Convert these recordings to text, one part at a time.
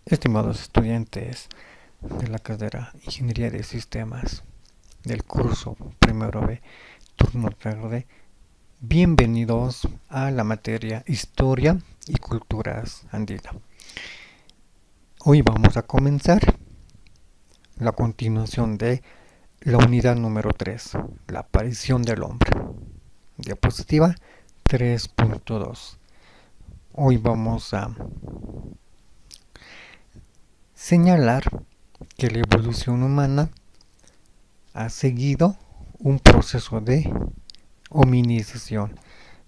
Estimados estudiantes de la carrera Ingeniería de Sistemas del curso Primero B, turno tarde, bienvenidos a la materia Historia y Culturas Andina. Hoy vamos a comenzar la continuación de la unidad número 3, la aparición del hombre. Diapositiva 3.2. Hoy vamos a señalar que la evolución humana ha seguido un proceso de hominización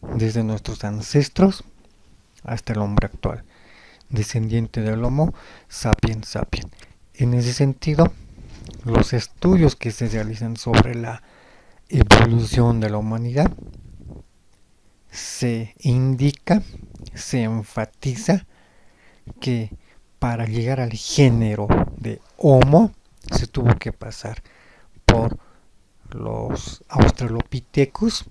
desde nuestros ancestros hasta el hombre actual, descendiente del Homo sapiens sapiens. En ese sentido, los estudios que se realizan sobre la evolución de la humanidad se indica, se enfatiza que para llegar al género de Homo se tuvo que pasar por los Australopithecus,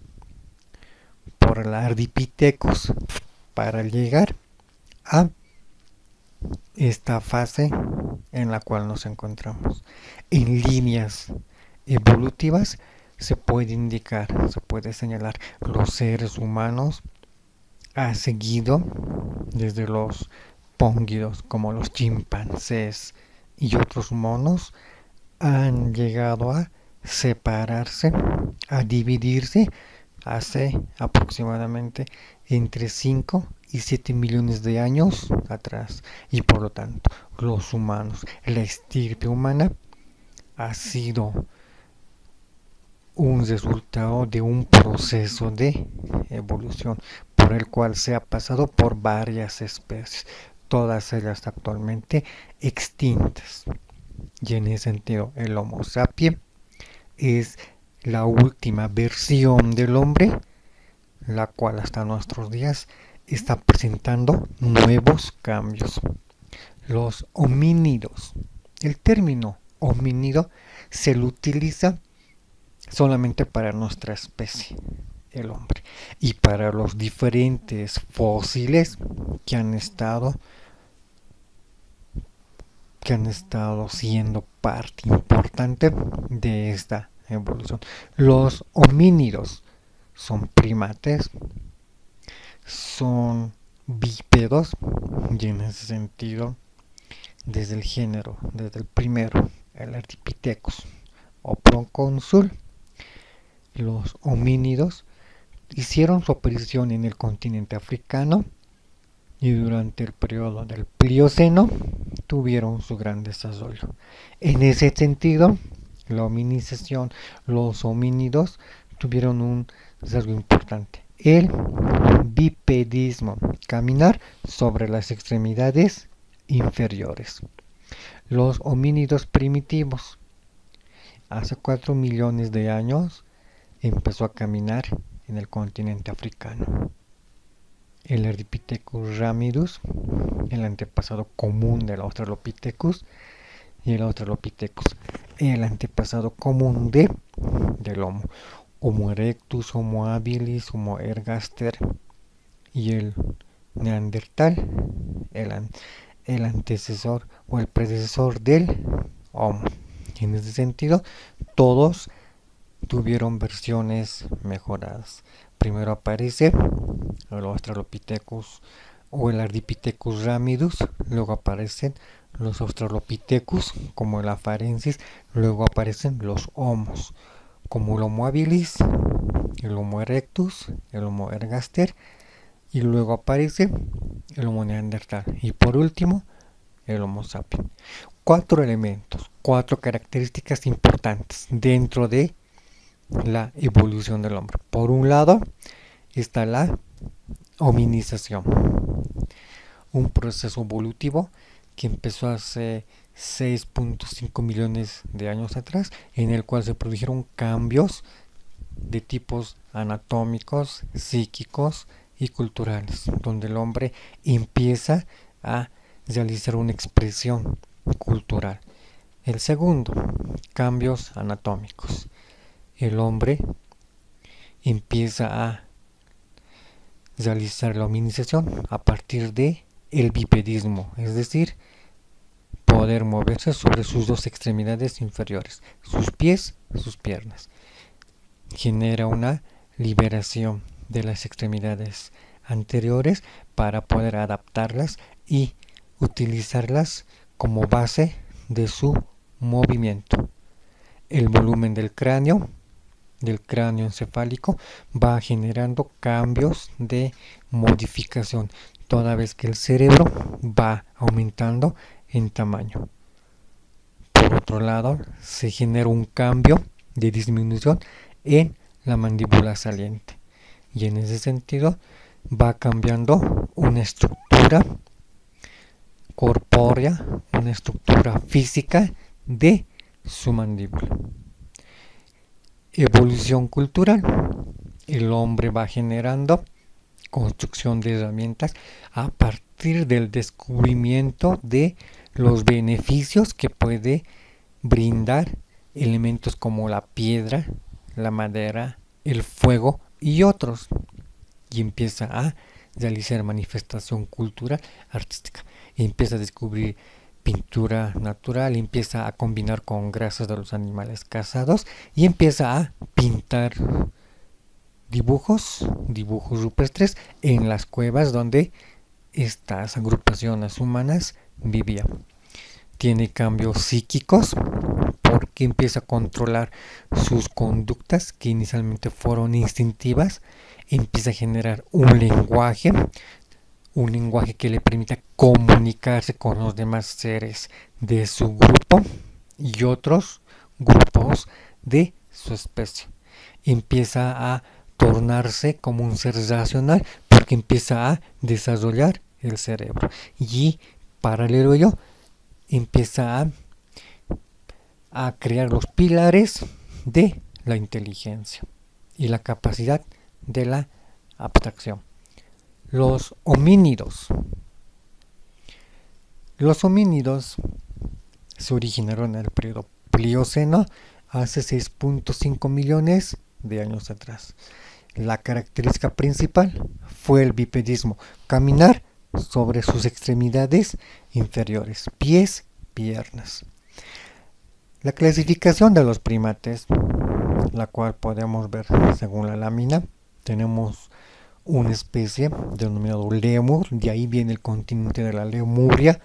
por el Ardipithecus, para llegar a esta fase en la cual nos encontramos. En líneas evolutivas se puede indicar, se puede señalar, los seres humanos han seguido desde los póngidos como los chimpancés y otros monos, han llegado a separarse, a dividirse hace aproximadamente entre 5 y 7 millones de años atrás. Y por lo tanto, los humanos, la estirpe humana, ha sido un resultado de un proceso de evolución por el cual se ha pasado por varias especies, todas ellas actualmente extintas. Y en ese sentido, el Homo sapiens es la última versión del hombre, la cual hasta nuestros días está presentando nuevos cambios. Los homínidos. El término homínido se lo utiliza solamente para nuestra especie, el hombre, y para los diferentes fósiles que han estado siendo parte importante de esta evolución. Los homínidos son primates, son bípedos, y en ese sentido, desde el género, desde el primero, el Ardipithecus o Procónsul, los homínidos hicieron su aparición en el continente africano y durante el periodo del Plioceno tuvieron su gran desarrollo. En ese sentido, la hominización, los homínidos tuvieron un rasgo importante: el bipedismo, caminar sobre las extremidades inferiores. Los homínidos primitivos, hace 4 millones de años, empezó a caminar en el continente africano. El Ardipithecus ramidus, el antepasado común del Australopithecus, y el Australopithecus, el antepasado común del Homo. Homo erectus, Homo habilis, Homo ergaster y el Neandertal, el antecesor o el predecesor del Homo. En ese sentido, todos tuvieron versiones mejoradas. Primero aparece el Australopithecus o el Ardipithecus ramidus, luego aparecen los Australopithecus como el Afarensis, luego aparecen los Homos como el Homo habilis, el Homo erectus, el Homo ergaster, y luego aparece el Homo neandertal y por último el Homo sapiens. 4 elementos, 4 características importantes dentro de la evolución del hombre. Por un lado está la hominización, un proceso evolutivo que empezó hace 6.5 millones de años atrás, en el cual se produjeron cambios de tipos anatómicos, psíquicos y culturales, donde el hombre empieza a realizar una expresión cultural. El segundo, cambios anatómicos. El hombre empieza a realizar la hominización a partir de el bipedismo, es decir, poder moverse sobre sus dos extremidades inferiores, sus pies, sus piernas. Genera una liberación de las extremidades anteriores para poder adaptarlas y utilizarlas como base de su movimiento. El volumen del cráneo encefálico va generando cambios de modificación toda vez que el cerebro va aumentando en tamaño. Por otro lado, se genera un cambio de disminución en la mandíbula saliente y en ese sentido va cambiando una estructura corpórea, una estructura física de su mandíbula. Evolución cultural. El hombre va generando construcción de herramientas a partir del descubrimiento de los beneficios que puede brindar elementos como la piedra, la madera, el fuego y otros. Y empieza a realizar manifestación cultural artística. Y empieza a descubrir pintura natural, empieza a combinar con grasas de los animales cazados y empieza a pintar dibujos rupestres en las cuevas donde estas agrupaciones humanas vivían. Tiene cambios psíquicos porque empieza a controlar sus conductas que inicialmente fueron instintivas, empieza a generar un lenguaje que le permita comunicarse con los demás seres de su grupo y otros grupos de su especie. Empieza a tornarse como un ser racional porque empieza a desarrollar el cerebro y paralelo a ello empieza a crear los pilares de la inteligencia y la capacidad de la abstracción. Los homínidos. Los homínidos se originaron en el periodo Plioceno hace 6.5 millones de años atrás. La característica principal fue el bipedismo, caminar sobre sus extremidades inferiores, pies, piernas. La clasificación de los primates, la cual podemos ver según la lámina, tenemos una especie denominado lémur, de ahí viene el continente de la Lemuria,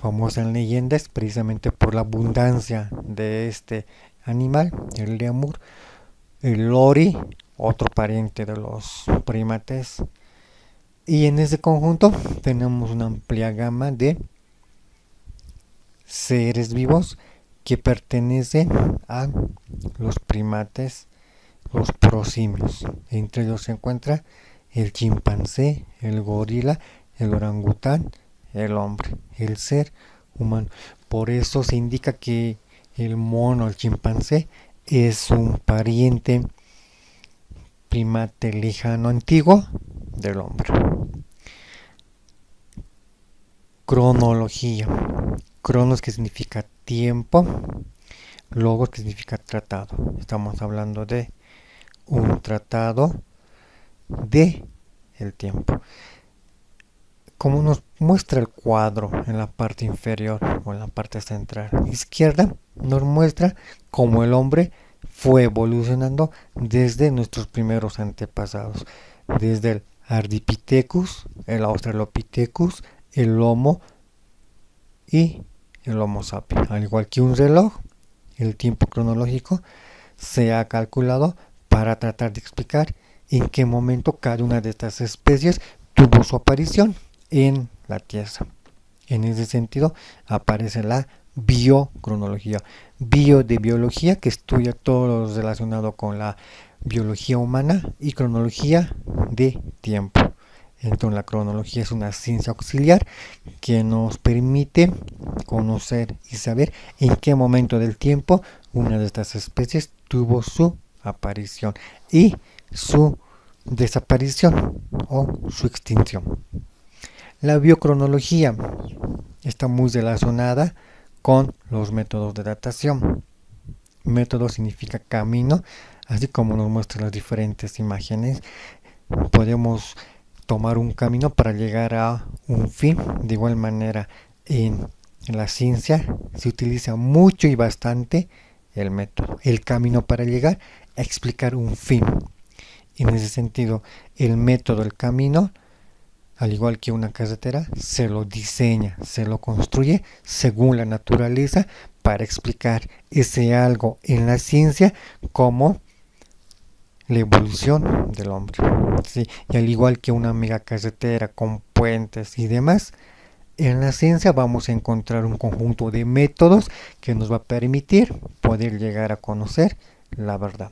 famosa en leyendas precisamente por la abundancia de este animal, el lémur. El lori, otro pariente de los primates, y en ese conjunto tenemos una amplia gama de seres vivos que pertenecen a los primates, los prosimios. Entre ellos se encuentra el chimpancé, el gorila, el orangután, el hombre, el ser humano. Por eso se indica que el mono, el chimpancé, es un pariente primate lejano antiguo del hombre. Cronología. Cronos, que significa tiempo, logos, que significa tratado. Estamos hablando de un tratado de el tiempo. Como nos muestra el cuadro en la parte inferior o en la parte central izquierda, nos muestra cómo el hombre fue evolucionando desde nuestros primeros antepasados, desde el Ardipithecus, el Australopithecus, el Homo y el Homo sapiens. Al igual que un reloj, el tiempo cronológico se ha calculado para tratar de explicar en qué momento cada una de estas especies tuvo su aparición en la Tierra. En ese sentido aparece la biocronología. Bio de biología, que estudia todo lo relacionado con la biología humana, y cronología de tiempo. Entonces la cronología es una ciencia auxiliar que nos permite conocer y saber en qué momento del tiempo una de estas especies tuvo su aparición y su desaparición o su extinción. La biocronología está muy relacionada con los métodos de datación. Método significa camino, así como nos muestran las diferentes imágenes. Podemos tomar un camino para llegar a un fin. De igual manera, en en la ciencia se utiliza mucho y bastante el método, el camino para llegar a explicar un fin. En ese sentido, el método, el camino, al igual que una carretera, se lo diseña, se lo construye según la naturaleza para explicar ese algo en la ciencia como la evolución del hombre. ¿Sí? Y al igual que una mega carretera con puentes y demás, en la ciencia vamos a encontrar un conjunto de métodos que nos va a permitir poder llegar a conocer la verdad.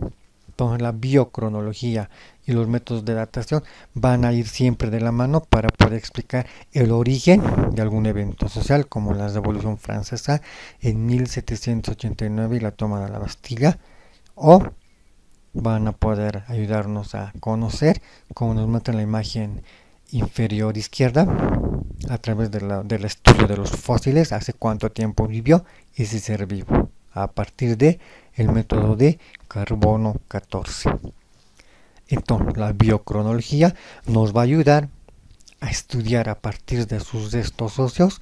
Entonces la biocronología y los métodos de datación van a ir siempre de la mano para poder explicar el origen de algún evento social, como la Revolución Francesa en 1789 y la toma de la Bastilla, o van a poder ayudarnos a conocer, como nos muestra en la imagen inferior izquierda, a través del estudio de los fósiles, hace cuánto tiempo vivió ese ser vivo, a partir de el método de carbono 14. Entonces, la biocronología nos va a ayudar a estudiar a partir de sus restos óseos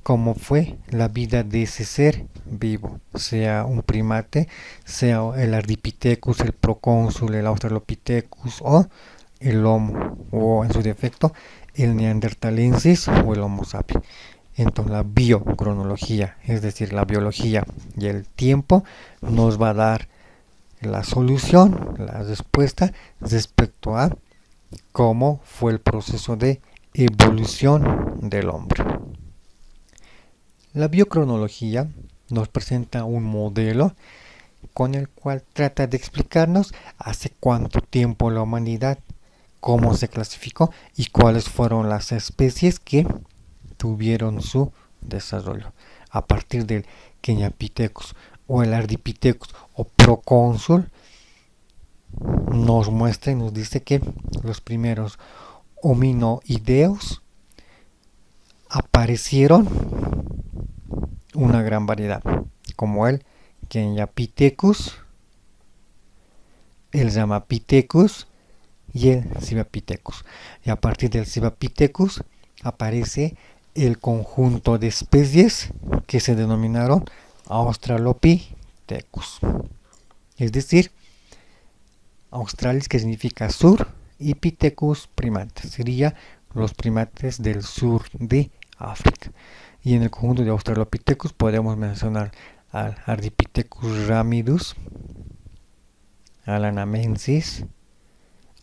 cómo fue la vida de ese ser vivo, sea un primate, sea el Ardipithecus, el Procónsul, el Australopithecus o el Homo, o en su defecto el Neanderthalensis o el Homo sapiens. Entonces la biocronología, es decir, la biología y el tiempo, nos va a dar la solución, la respuesta respecto a cómo fue el proceso de evolución del hombre. La biocronología nos presenta un modelo con el cual trata de explicarnos hace cuánto tiempo la humanidad, cómo se clasificó y cuáles fueron las especies que tuvieron su desarrollo. A partir del Queñapithecus o el Ardipithecus o Procónsul, nos muestra y nos dice que los primeros hominoideos aparecieron una gran variedad, como el Queñapithecus, el Ramapithecus y el Civapithecus. Y a partir del Civapithecus aparece el conjunto de especies que se denominaron Australopithecus. Es decir, Australis, que significa sur, y Pithecus primates, sería los primates del sur de África. Y en el conjunto de Australopithecus podemos mencionar al Ardipithecus ramidus, al Anamensis,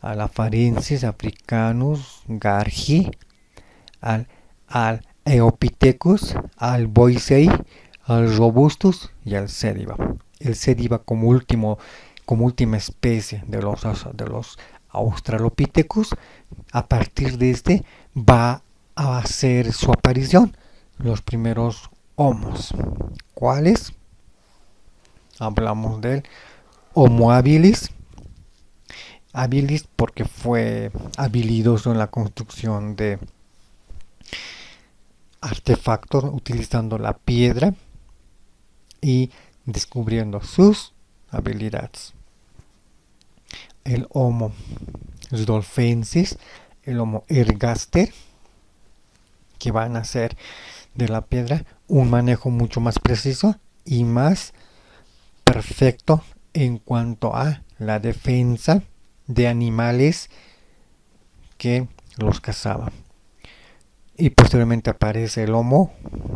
al Afarensis africanus gargi, al Eopithecus, al Boisei, al Robustus y al Sediba. El Sediba como última especie de los Australopithecus, a partir de este va a hacer su aparición los primeros homos. ¿Cuáles? Hablamos del Homo habilis. Habilis porque fue habilidoso en la construcción de artefactos utilizando la piedra y descubriendo sus habilidades. El Homo rudolfensis, el Homo ergaster, que van a hacer de la piedra un manejo mucho más preciso y más perfecto en cuanto a la defensa de animales que los cazaban. Y posteriormente aparece el Homo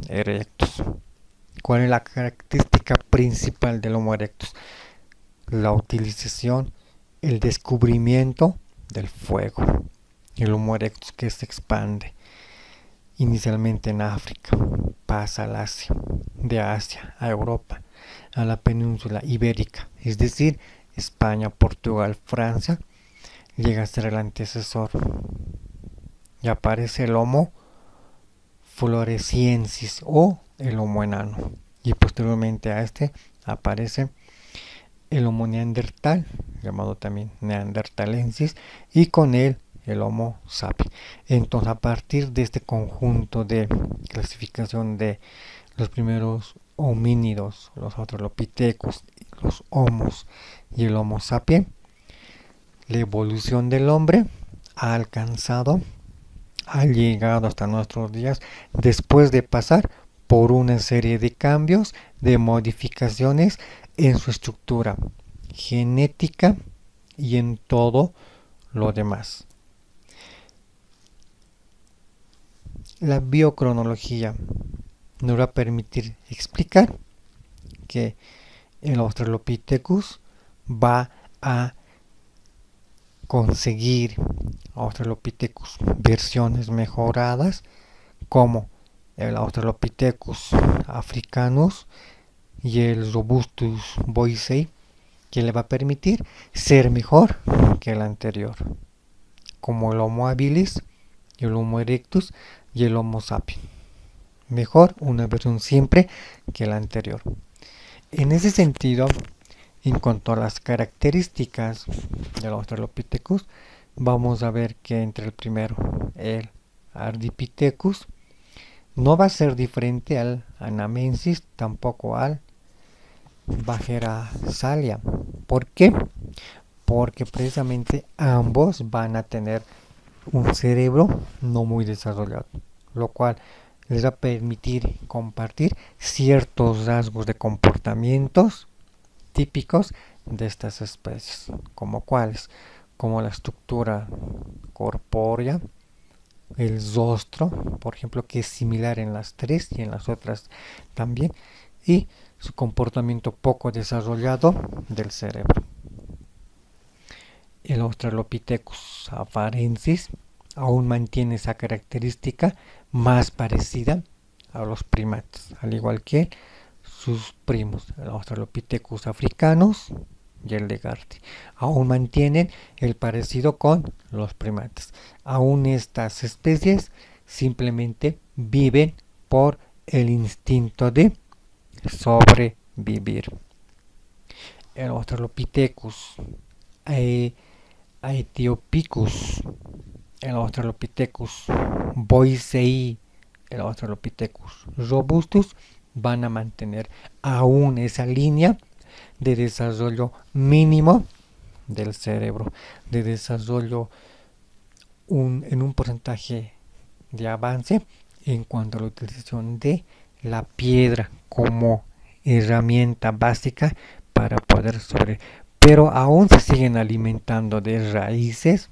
erectus. ¿Cuál es la característica principal del Homo erectus? La utilización, el descubrimiento del fuego. El Homo erectus que se expande inicialmente en África, pasa al Asia, de Asia a Europa, a la península ibérica, es decir, España, Portugal, Francia, llega a ser el antecesor. Y aparece el Homo floresiensis o el Homo enano. Y posteriormente a este aparece el Homo neandertal, llamado también neandertalensis, y con él el Homo sapiens. Entonces, a partir de este conjunto de clasificación de los primeros homínidos, los australopithecus, los homos y el Homo sapiens, la evolución del hombre ha alcanzado, ha llegado hasta nuestros días después de pasar por una serie de cambios, de modificaciones en su estructura genética y en todo lo demás. La biocronología nos va a permitir explicar que el Australopithecus va a conseguir Australopithecus versiones mejoradas como el Australopithecus africanus y el Robustus boisei, que le va a permitir ser mejor que el anterior, como el Homo habilis, el Homo erectus y el Homo sapiens. Mejor una versión siempre que la anterior. En ese sentido, en cuanto a las características del Australopithecus, vamos a ver que entre el primero, el Ardipithecus, no va a ser diferente al Anamensis, tampoco al Bajerasalia. ¿Por qué? Porque precisamente ambos van a tener un cerebro no muy desarrollado, lo cual les va a permitir compartir ciertos rasgos de comportamientos típicos de estas especies, como cuáles, como la estructura corpórea, el rostro, por ejemplo, que es similar en las tres y en las otras también, y su comportamiento poco desarrollado del cerebro. El Australopithecus afarensis aún mantiene esa característica más parecida a los primates, al igual que sus primos, el Australopithecus africanus y el Legarty. Aún mantienen el parecido con los primates. Aún estas especies simplemente viven por el instinto de sobrevivir. El Australopithecus Aethiopicus, el Australopithecus boisei, el Australopithecus robustus van a mantener aún esa línea de desarrollo mínimo del cerebro, de desarrollo en un porcentaje de avance en cuanto a la utilización de la piedra como herramienta básica para poder sobrevivir. Pero aún se siguen alimentando de raíces,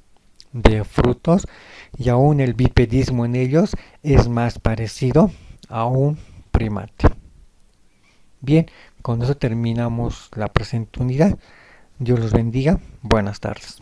de frutos, y aún el bipedismo en ellos es más parecido a un primate. Bien, con eso terminamos la presente unidad. Dios los bendiga. Buenas tardes.